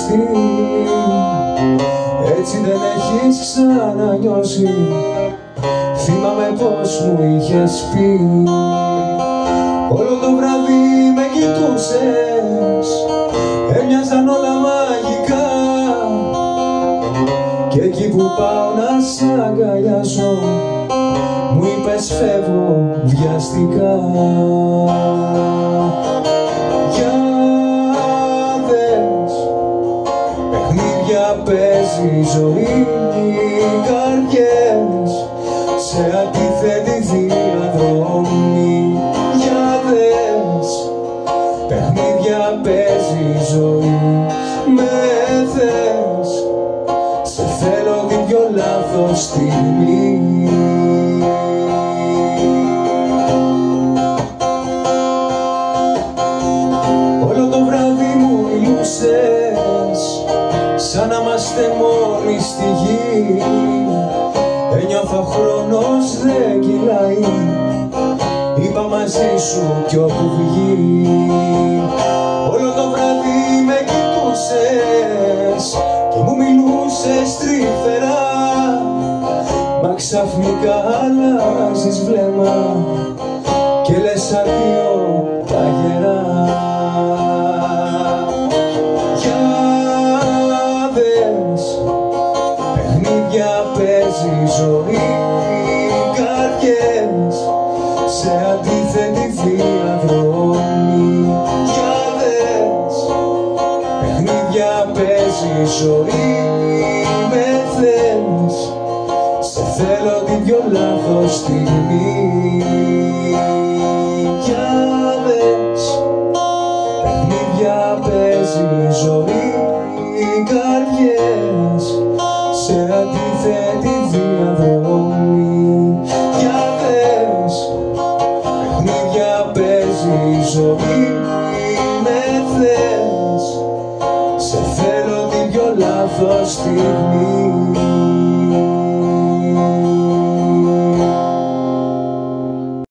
ξεχωριστή. Έτσι δεν έχεις ξανανιώσει, θυμάμαι πως μου είχες πει. Όλο το βράδυ με κοιτούσες, έμοιαζαν όλα μαγικά. Κι εκεί που πάω να σ' αγκαλιάσω, μου είπες φεύγω βιαστικά. Για δες, παιχνίδια παίζει η ζωή, οι καρδιές σε αντίθετη διαδρομή. Για δες, παιχνίδια παίζει η ζωή, με θες, σε θέλω την πιο λάθος στιγμή. Όλο το βράδυ μου μιλούσες, σαν να είμαστε μόνοι στη γη. Ένιωθα χρόνος δεν κυλάει, είπα μαζί σου κι όπου βγει. Όλο το βράδυ με κοιτούσες και μου μιλούσες τρυφερά, μα ξαφνικά αλλάζεις βλέμμα και λες αδειό τα γερά. Για δες, παιχνίδια παίζει η ζωή, οι καρδιές σε αντίθετη διαδρομή. Για δες, παιχνίδια παίζει η ζωή, με θες, σε θέλω την πιο λάθος στιγμή. Για δες, παιχνίδια παίζει η ζωή, οι καρδιές σε αντίθετη διαδρομή. Για δες, παιχνίδια παίζει η ζωή, με θες, σε θέλω την πιο λάθος στιγμή.